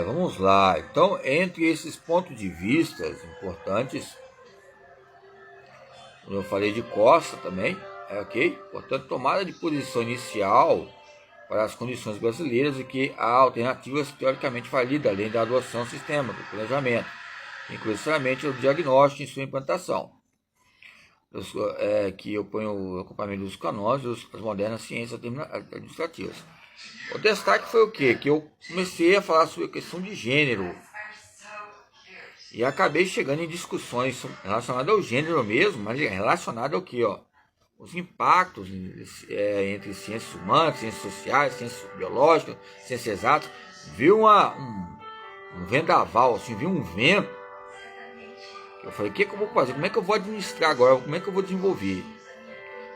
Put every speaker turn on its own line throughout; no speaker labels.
Vamos lá. Então, entre esses pontos de vista importantes, eu falei de Costa também, ok? Portanto, tomada de posição inicial para as condições brasileiras e que há alternativas teoricamente válidas, além da adoção do sistema do planejamento, inclusivamente o diagnóstico e sua implantação, que eu ponho o acompanhamento dos canônicos e das modernas ciências administrativas. O destaque foi o quê? Que eu comecei a falar sobre a questão de gênero e acabei chegando em discussões relacionadas ao gênero mesmo, mas relacionadas ao quê? Os impactos entre ciências humanas, ciências sociais, ciências biológicas, ciências exatas. Viu um vendaval, assim, viu um vento. Eu falei, o que eu vou fazer? Como é que eu vou administrar agora? Como é que eu vou desenvolver?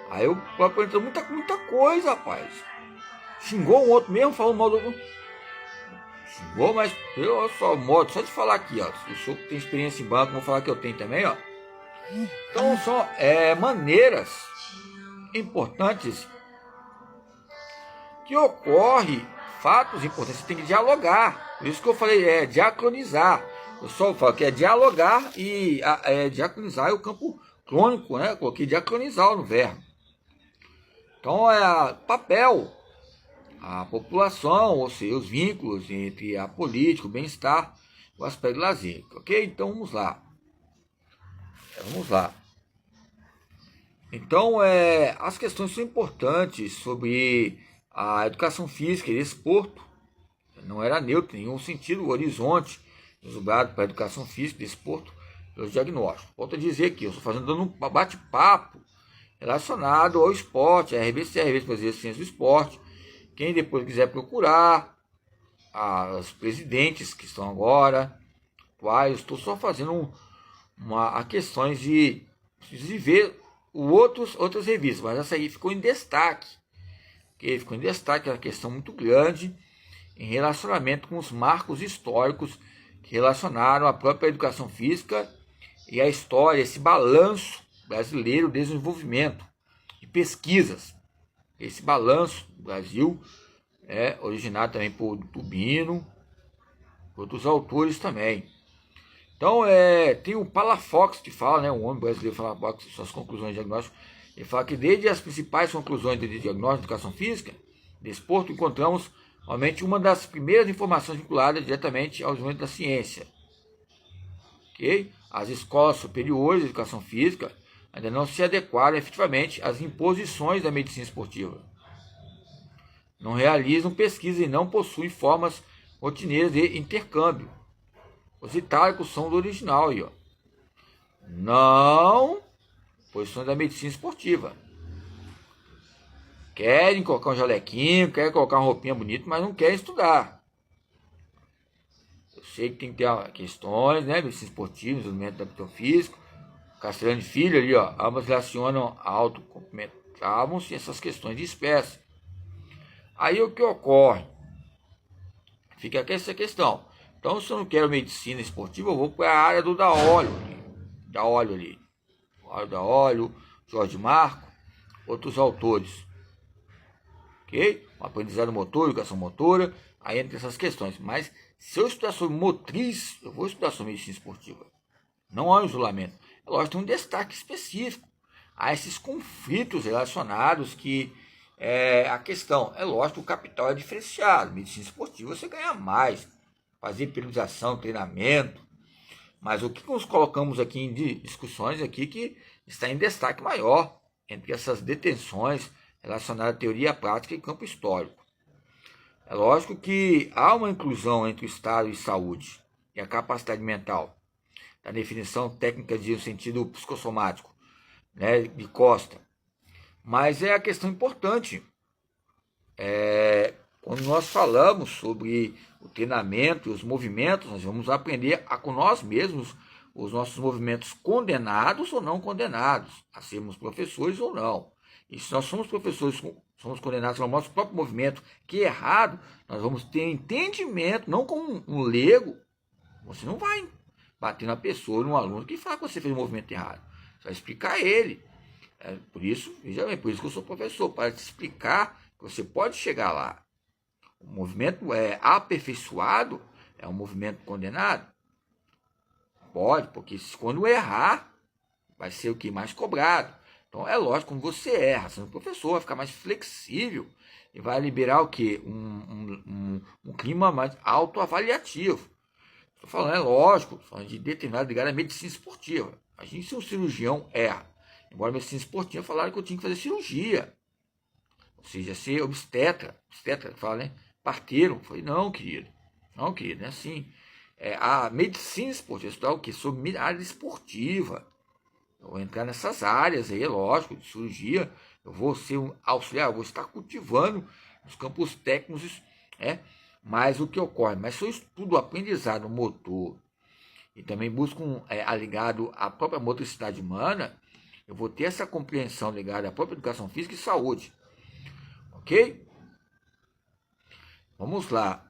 Aí eu aprendi muita coisa, rapaz. Xingou um outro mesmo, falou mal do outro. Xingou, mas pelo só modo, só de falar aqui, ó. O senhor que tem experiência em banco, vou falar que eu tenho também, ó. Então são maneiras importantes que ocorre, fatos importantes, você tem que dialogar. Por isso que eu falei, diacronizar. Eu só falo que é dialogar e diacronizar é o campo crônico, né? Eu coloquei diacronizar no verbo. Então papel, a população, ou seja, os vínculos entre a política, o bem-estar, o aspecto do lazer, ok? Então vamos lá. Então, as questões são importantes sobre a educação física e desporto. Não era neutro em nenhum sentido o horizonte reservado para a educação física e desporto pelos diagnósticos. Volto a dizer aqui, eu estou dando um bate-papo relacionado ao esporte, a Revista Brasileira de Ciências do Esporte. Quem depois quiser procurar, os presidentes que estão agora, eu estou só fazendo a questões de ver outras revistas, mas essa aí ficou em destaque. Okay? Ficou em destaque, é uma questão muito grande em relacionamento com os marcos históricos que relacionaram a própria educação física e a história, esse balanço brasileiro de desenvolvimento de pesquisas. Esse balanço do Brasil é originado também por Tubino, por outros autores também. Então, tem o Palafox que fala, né, um homem brasileiro fala suas conclusões de diagnóstico. Ele fala que desde as principais conclusões de diagnóstico de educação física, desporto, encontramos realmente uma das primeiras informações vinculadas diretamente aos desenvolvimento da ciência. Okay? As escolas superiores de educação física ainda não se adequaram efetivamente às imposições da medicina esportiva. Não realizam pesquisa e não possuem formas rotineiras de intercâmbio. Os itálicos são do original aí, ó. Não posições da medicina esportiva. Querem colocar um jalequinho, querem colocar uma roupinha bonita, mas não querem estudar. Eu sei que tem que ter questões, né? Medicina esportiva, desenvolvimento da aptidão físico. Castellani Filho ali, ó. Ambas relacionam a autocomplementavam-se essas questões de espécie. Aí o que ocorre? Fica aqui essa questão. Então, se eu não quero medicina esportiva, eu vou para a área do da óleo ali. Da óleo, Jorge Marco, outros autores. Ok? O aprendizado motor, educação motora, aí entra essas questões. Mas se eu estudar sobre motriz, eu vou estudar sobre medicina esportiva. Não há um isolamento. É lógico, tem um destaque específico a esses conflitos relacionados que a questão. É lógico, o capital é diferenciado. Medicina esportiva você ganha mais. Fazer periodização, treinamento. Mas o que nós colocamos aqui em discussões aqui que está em destaque maior entre essas detenções relacionadas à teoria prática e campo histórico. É lógico que há uma inclusão entre o Estado e saúde e a capacidade mental, da definição técnica de um sentido psicossomático, né, de Costa. Mas é a questão importante. Quando nós falamos sobre o treinamento e os movimentos, nós vamos aprender com nós mesmos os nossos movimentos condenados ou não condenados, a sermos professores ou não. E se nós somos professores, somos condenados ao nosso próprio movimento, que é errado, nós vamos ter entendimento, não como um leigo. Você não vai bater na pessoa, no aluno, que fala que você fez um movimento errado. Você vai explicar a ele. Por isso, veja bem, por isso que eu sou professor, para te explicar que você pode chegar lá. O movimento é aperfeiçoado É um movimento condenado? Pode, porque quando errar, vai ser o que? Mais cobrado. Então é lógico, quando você erra, sendo professor, vai ficar mais flexível e vai liberar o quê? Um clima mais autoavaliativo. Estou falando, é lógico, falando de determinado ligado à medicina esportiva. Imagina se um cirurgião erra. Embora a medicina esportiva falaram que eu tinha que fazer cirurgia. Ou seja, ser obstetra. Obstetra, fala, né? Parteiro. Eu falei, não, querido. Não, querido, não é assim. A medicina esportiva, estudar o quê? Sobre a área esportiva. Eu vou entrar nessas áreas aí, é lógico, de cirurgia. Eu vou ser um auxiliar, eu vou estar cultivando os campos técnicos, mas o que ocorre? Mas se eu estudo o aprendizado motor e também busco ligado à própria motricidade humana, eu vou ter essa compreensão ligada à própria educação física e saúde. Ok? Vamos lá.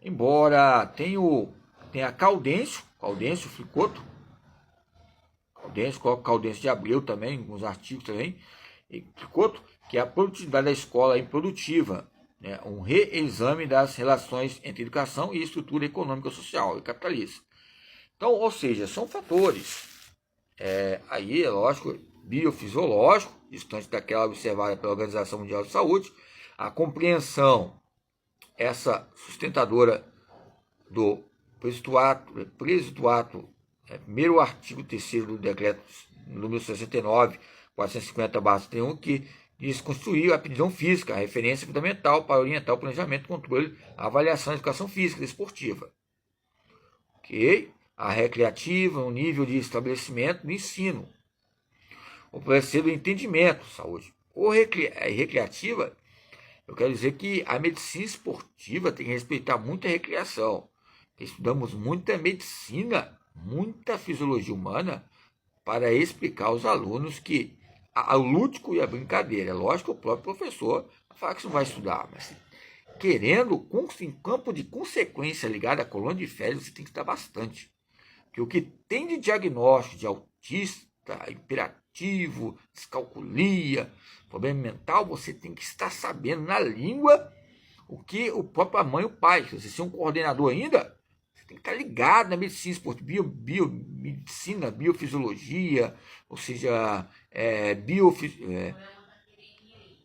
Embora tenha Caudêncio Fricoto, coloca Caudêncio de Abreu também, alguns artigos também, e Fricoto, que é a produtividade da escola improdutiva, né? Um reexame das relações entre educação e estrutura econômica, social e capitalista. Então, ou seja, são fatores, aí é lógico, biofisiológico, distante daquela observada pela Organização Mundial de Saúde, a compreensão, essa sustentadora do presituato, primeiro artigo 3º do decreto número 69, 450/31, que diz construir a aptidão física, a referência fundamental para orientar o planejamento, controle, a avaliação da educação física e esportiva. Ok? A recreativa, o nível de estabelecimento do ensino. O processo do entendimento, saúde. Ou recreativa, eu quero dizer que a medicina esportiva tem que respeitar muito a recreação. Estudamos muita medicina, muita fisiologia humana para explicar aos alunos que o lúdico e a brincadeira. É lógico que o próprio professor vai falar que você não vai estudar, mas querendo, em campo de consequência ligado à colônia de férias, você tem que estudar bastante. Porque o que tem de diagnóstico de autista, hiperativo, descalculia, problema mental, você tem que estar sabendo na língua o que o próprio mãe e o pai. Se você é um coordenador ainda, você tem que estar ligado na medicina esportiva, biomedicina, biofisiologia, ou seja,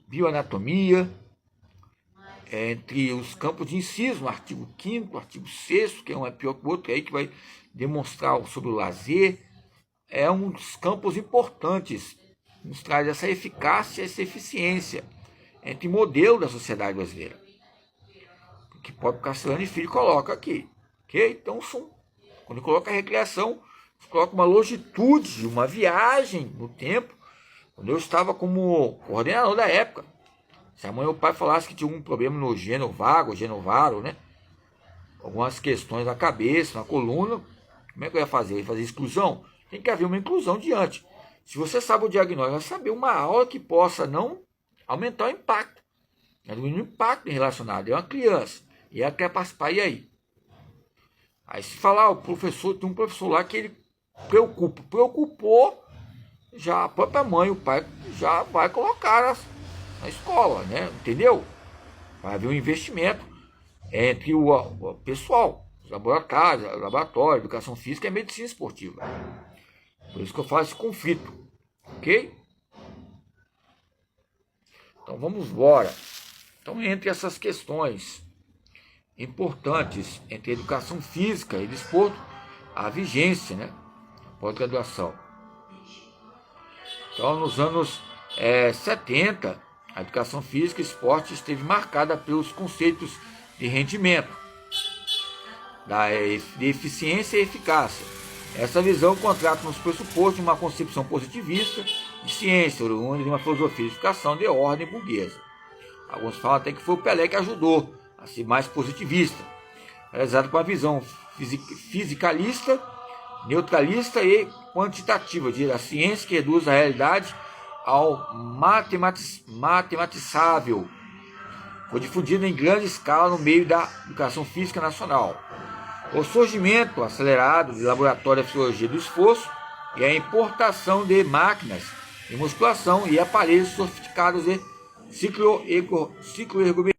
bioanatomia, entre os campos de inciso, artigo 5º, artigo 6º, que um é pior que o outro, aí que vai demonstrar sobre o lazer. É um dos campos importantes, nos traz essa eficácia, essa eficiência entre modelo da sociedade brasileira, que o próprio Castelani Filho coloca aqui. Okay? Então, quando coloca a recreação, coloca uma longitude, uma viagem no tempo, quando eu estava como coordenador da época. Se a mãe ou o pai falasse que tinha algum problema no genovaro, né? Algumas questões na cabeça, na coluna, como é que eu ia fazer? Eu ia fazer exclusão? Tem que haver uma inclusão diante. Se você sabe o diagnóstico, vai saber uma aula que possa não aumentar o impacto. O impacto relacionado é uma criança e ela quer participar, e aí? Aí se falar, o professor, tem um professor lá que ele preocupou, já a própria mãe, o pai já vai colocar na escola, né? Entendeu? Vai haver um investimento entre o pessoal, os laboratório, educação física e medicina esportiva. Por isso que eu faço esse conflito, ok? Então vamos embora. Então, entre essas questões importantes entre educação física e desporto, a vigência, né? Pós-graduação. Então, nos anos 70, a educação física e esporte esteve marcada pelos conceitos de rendimento, de eficiência e eficácia. Essa visão contrata nos pressupostos de uma concepção positivista de ciência, oriunda de uma filosofia de educação de ordem burguesa. Alguns falam até que foi o Pelé que ajudou a ser mais positivista, realizado com uma visão fisicalista, neutralista e quantitativa, a ciência que reduz a realidade ao matematizável. Foi difundida em grande escala no meio da educação física nacional. O surgimento acelerado de laboratório de fisiologia do esforço e a importação de máquinas de musculação e aparelhos sofisticados de cicloergometria